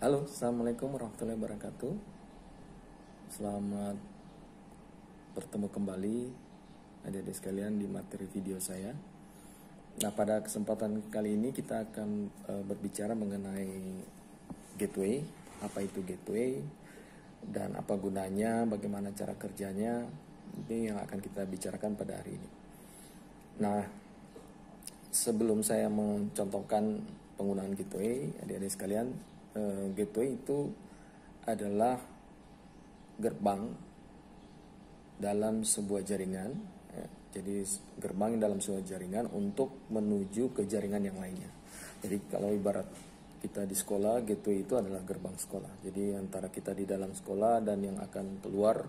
Halo, Assalamualaikum warahmatullahi wabarakatuh. Selamat bertemu kembali adik-adik sekalian di materi video saya. Nah, pada kesempatan kali ini kita akan berbicara mengenai gateway. Apa itu gateway dan apa gunanya, bagaimana cara kerjanya. Ini yang akan kita bicarakan pada hari ini. Nah, sebelum saya mencontohkan penggunaan gateway, adik-adik sekalian, gateway itu adalah gerbang dalam sebuah jaringan. Jadi gerbang dalam sebuah jaringan untuk menuju ke jaringan yang lainnya. Jadi kalau ibarat kita di sekolah, gateway itu adalah gerbang sekolah. Jadi antara kita di dalam sekolah dan yang akan keluar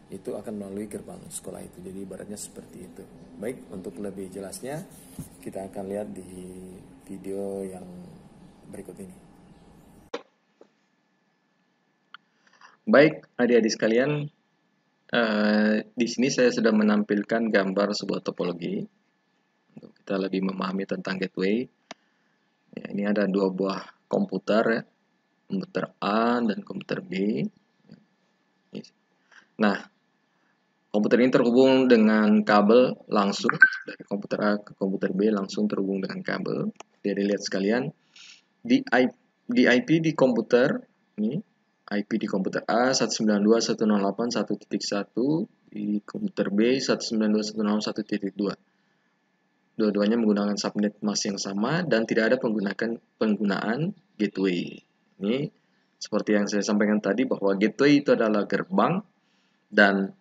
itu akan melalui gerbang sekolah itu. Jadi ibaratnya seperti itu. Baik, untuk lebih jelasnya kita akan lihat di video yang berikut ini. Baik, adik-adik sekalian, di sini saya sudah menampilkan gambar sebuah topologi untuk kita lebih memahami tentang gateway. Ya, ini ada dua buah komputer, ya, komputer A dan komputer B. Nah, komputer ini terhubung dengan kabel langsung dari komputer A ke komputer B, langsung terhubung dengan kabel. Jadi lihat sekalian, di IP di komputer ini. IP di komputer A 192.168.1.1, di komputer B 192.168.1.2. Dua-duanya menggunakan subnet mask yang sama dan tidak ada penggunaan gateway. Ini seperti yang saya sampaikan tadi bahwa gateway itu adalah gerbang dan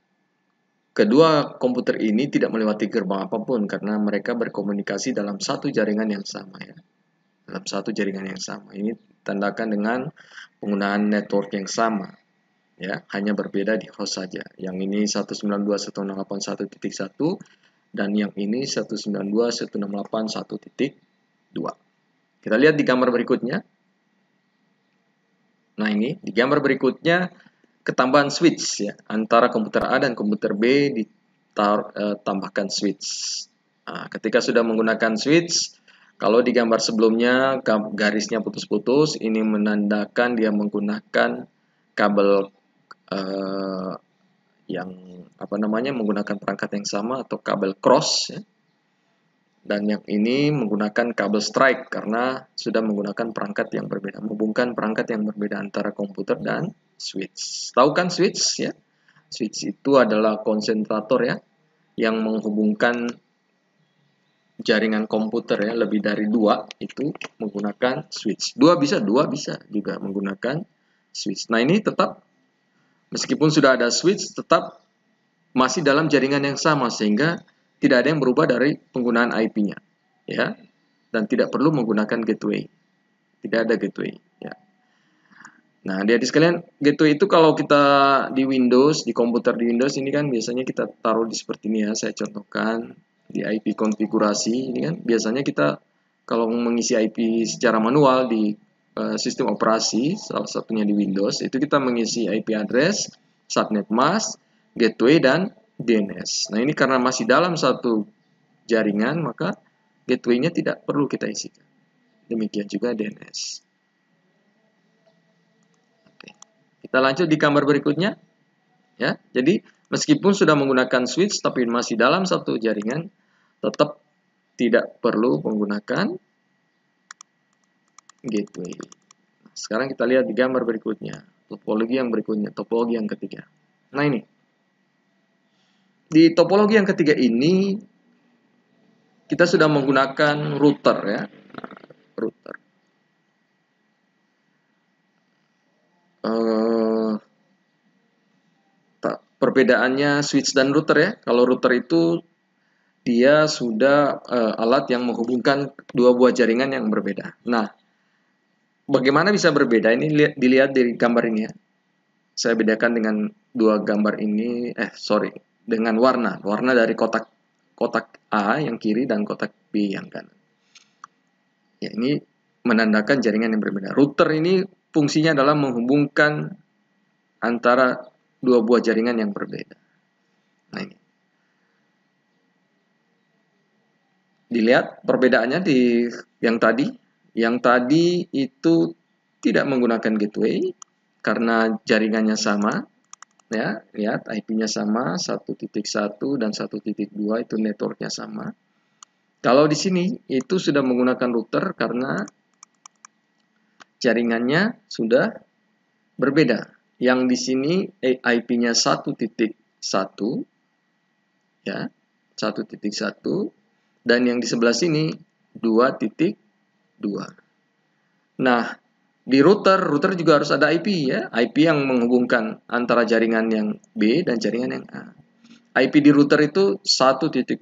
kedua komputer ini tidak melewati gerbang apapun karena mereka berkomunikasi dalam satu jaringan yang sama, ya. Dalam satu jaringan yang sama. Ini tandakan dengan penggunaan network yang sama, ya, hanya berbeda di host saja. Yang ini 192.168.1.1 dan yang ini 192.168.1.2. Kita lihat di gambar berikutnya. Nah, ini di gambar berikutnya ketambahan switch, ya, antara komputer A dan komputer B ditambahkan switch. Nah, ketika sudah menggunakan switch, kalau di gambar sebelumnya garisnya putus-putus, ini menandakan dia menggunakan kabel yang menggunakan perangkat yang sama atau kabel cross, ya. Dan yang ini menggunakan kabel strike karena sudah menggunakan perangkat yang berbeda, menghubungkan perangkat yang berbeda antara komputer dan switch. Tahu kan switch, ya? Switch itu adalah konsentrator, ya, yang menghubungkan jaringan komputer, ya, lebih dari dua itu menggunakan switch. Dua bisa juga menggunakan switch. Nah, ini tetap meskipun sudah ada switch tetap masih dalam jaringan yang sama sehingga tidak ada yang berubah dari penggunaan IP-nya, ya, dan tidak perlu menggunakan gateway. Tidak ada gateway, ya. Nah, di sekalian, gateway itu kalau kita di Windows, di komputer di Windows ini kan biasanya kita taruh di seperti ini, ya. Saya contohkan di IP konfigurasi ini kan biasanya kita kalau mengisi IP secara manual di sistem operasi, salah satunya di Windows, itu kita mengisi IP address, subnet mask, gateway, dan DNS. Nah, ini karena masih dalam satu jaringan, maka gateway-nya tidak perlu kita isikan. Demikian juga DNS. Oke. Kita lanjut di gambar berikutnya. Ya, jadi meskipun sudah menggunakan switch, tapi masih dalam satu jaringan, tetap tidak perlu menggunakan gateway. Sekarang kita lihat di gambar berikutnya, topologi yang berikutnya, topologi yang ketiga. Nah, ini. Di topologi yang ketiga ini, kita sudah menggunakan router, ya. Router. Perbedaannya switch dan router, ya. Kalau router itu dia sudah alat yang menghubungkan dua buah jaringan yang berbeda. Nah, bagaimana bisa berbeda? Ini dilihat dari gambar ini, ya. Saya bedakan dengan dua gambar ini, dengan warna dari kotak A yang kiri dan kotak B yang kanan. Ya, ini menandakan jaringan yang berbeda. Router ini fungsinya adalah menghubungkan antara dua buah jaringan yang berbeda. Nah, ini. Dilihat perbedaannya di yang tadi itu tidak menggunakan gateway karena jaringannya sama. Ya, lihat IP-nya sama, 1.1 dan 1.2 itu networknya sama. Kalau di sini itu sudah menggunakan router karena jaringannya sudah berbeda. Yang di sini IP-nya 1.1 ya, 1.1 dan yang di sebelah sini 2.2. Nah, di router juga harus ada IP ya, IP yang menghubungkan antara jaringan yang B dan jaringan yang A. IP di router itu 1.254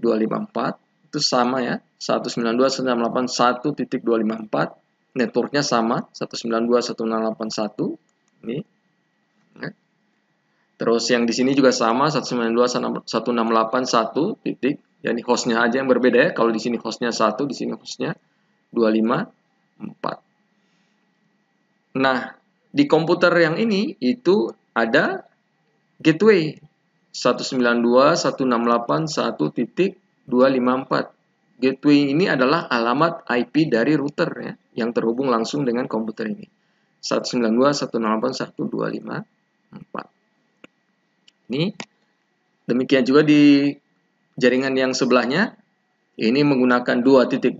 itu sama ya, 192.168.1.254, networknya sama 192.168.1 ini. Ya. Terus yang di sini juga sama 192.168.1 titik. Jadi hostnya aja yang berbeda ya. Kalau di sini hostnya 1, di sini hostnya 254. Nah, di komputer yang ini itu ada gateway 192.168.1.254. Gateway ini adalah alamat IP dari router ya, yang terhubung langsung dengan komputer ini. 192.168.1.254. Ini demikian juga di jaringan yang sebelahnya. Ini menggunakan 2.254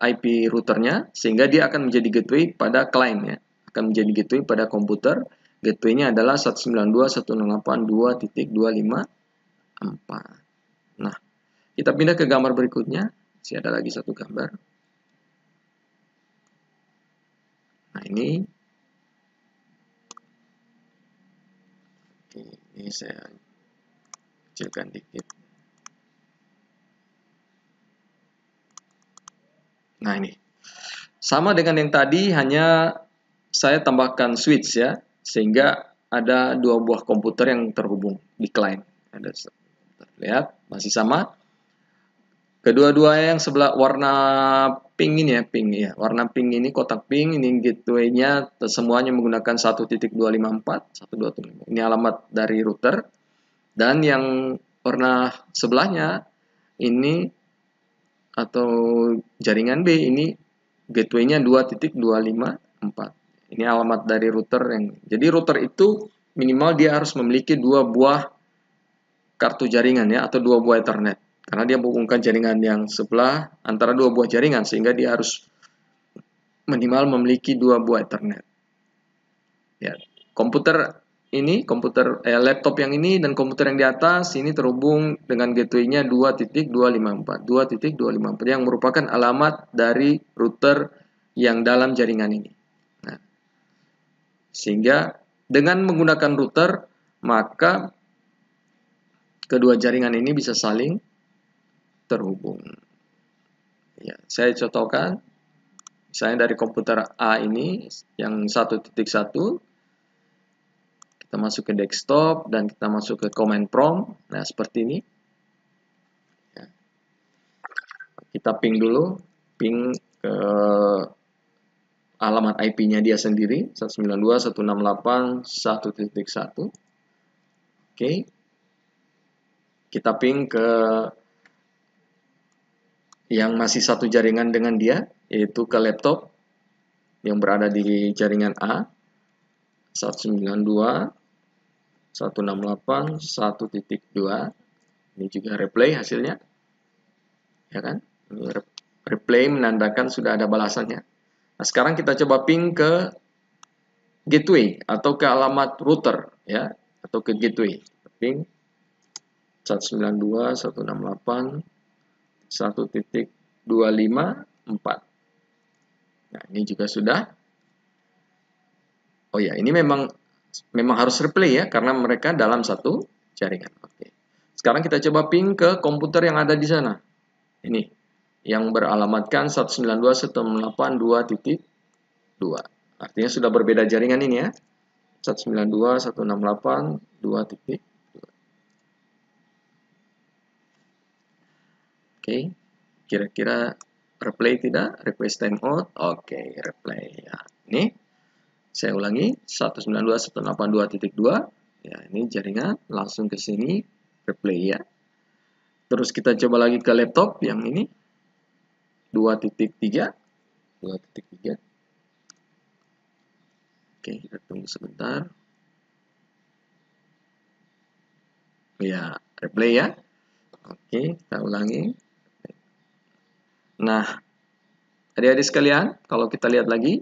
IP routernya, sehingga dia akan menjadi gateway pada client ya. Akan menjadi gateway pada komputer. Gateway-nya adalah 192.168.2.254. Nah, kita pindah ke gambar berikutnya. Masih ada lagi satu gambar. Nah, ini saya kecilkan dikit. Nah, ini sama dengan yang tadi, hanya saya tambahkan switch ya, sehingga ada dua buah komputer yang terhubung di client. Lihat, masih sama. Kedua-dua yang sebelah warna pink ini ya, warna pink ini, kotak pink, ini gateway-nya semuanya menggunakan 1.254, 1.254. Ini alamat dari router. Dan yang warna sebelahnya ini atau jaringan B ini gateway-nya 2.254. Ini alamat dari router yang. Jadi router itu minimal dia harus memiliki dua buah kartu jaringan ya, atau dua buah Ethernet. Karena dia menghubungkan jaringan yang sebelah antara dua buah jaringan, sehingga dia harus minimal memiliki dua buah Ethernet. Ya, komputer ini, laptop yang ini dan komputer yang di atas ini terhubung dengan gateway-nya 2.254. 2.254 yang merupakan alamat dari router yang dalam jaringan ini. Nah, sehingga dengan menggunakan router, maka kedua jaringan ini bisa saling terhubung. Ya, saya contohkan, misalnya dari komputer A ini yang 1.1, kita masuk ke desktop dan kita masuk ke command prompt. Nah, seperti ini. Ya. Kita ping dulu, ping ke alamat IP-nya dia sendiri, 192.168.1.1. Oke. Kita ping ke yang masih satu jaringan dengan dia, yaitu ke laptop yang berada di jaringan A, 192.168.1.2. Ini juga replay hasilnya, ya kan? Ini replay menandakan sudah ada balasannya. Nah, sekarang kita coba ping ke gateway atau ke alamat router, ya, atau ke gateway. Ping 192.168.1.254. Nah, ini juga sudah. Oh ya, ini memang harus replay ya, karena mereka dalam satu jaringan. Oke. Sekarang kita coba ping ke komputer yang ada di sana. Ini yang beralamatkan 192.168.2.2. Artinya sudah berbeda jaringan ini ya. 192.168.2.2. Oke. Kira-kira replay tidak? Request timeout. Oke, replay ya. Ini saya ulangi 192.168.2.2. Ya, ini jaringan langsung ke sini replay ya. Terus kita coba lagi ke laptop yang ini 2.3. Tunggu sebentar. Ya, replay ya. Oke, kita ulangi. Nah, adik-adik sekalian, kalau kita lihat lagi,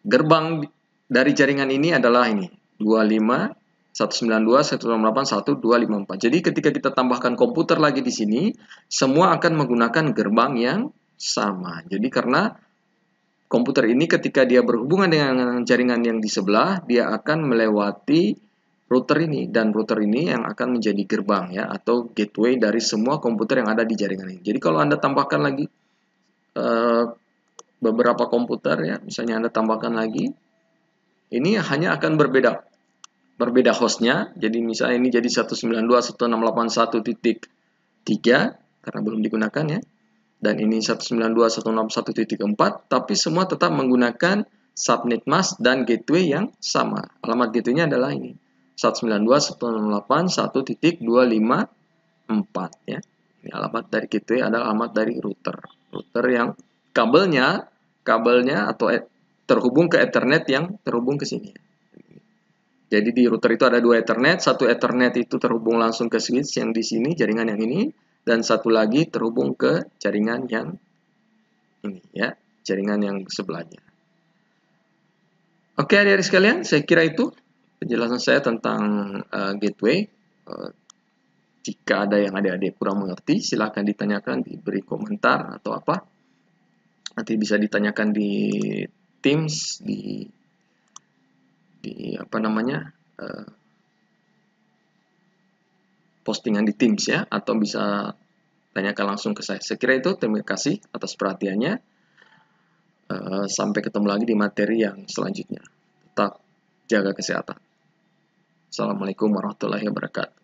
gerbang dari jaringan ini adalah ini, 25, 192, 128, 1254. Jadi ketika kita tambahkan komputer lagi di sini, semua akan menggunakan gerbang yang sama. Jadi karena komputer ini ketika dia berhubungan dengan jaringan yang di sebelah, dia akan melewati router ini, dan router ini yang akan menjadi gerbang ya, atau gateway dari semua komputer yang ada di jaringan ini. Jadi kalau Anda tambahkan lagi beberapa komputer ya, misalnya Anda tambahkan lagi, ini hanya akan berbeda hostnya. Jadi misalnya ini jadi 192.168.1.3 karena belum digunakan ya, dan ini 192.168.1.4, tapi semua tetap menggunakan subnet mask dan gateway yang sama. Alamat gateway-nya adalah ini, 192.168.1.254 ya. Ini alamat dari gateway adalah alamat dari router yang kabelnya atau terhubung ke Ethernet yang terhubung ke sini. Jadi di router itu ada dua Ethernet, satu Ethernet itu terhubung langsung ke switch yang di sini, jaringan yang ini, dan satu lagi terhubung ke jaringan yang ini ya, jaringan yang sebelahnya. Oke adik-adik sekalian, saya kira itu penjelasan saya tentang gateway. Jika ada yang adik-adik kurang mengerti, silahkan ditanyakan, diberi komentar atau apa. Nanti bisa ditanyakan di Teams, di apa namanya, postingan di Teams ya, atau bisa tanyakan langsung ke saya. Saya kira itu, terima kasih atas perhatiannya. Sampai ketemu lagi di materi yang selanjutnya. Tetap jaga kesehatan. Assalamualaikum warahmatullahi wabarakatuh.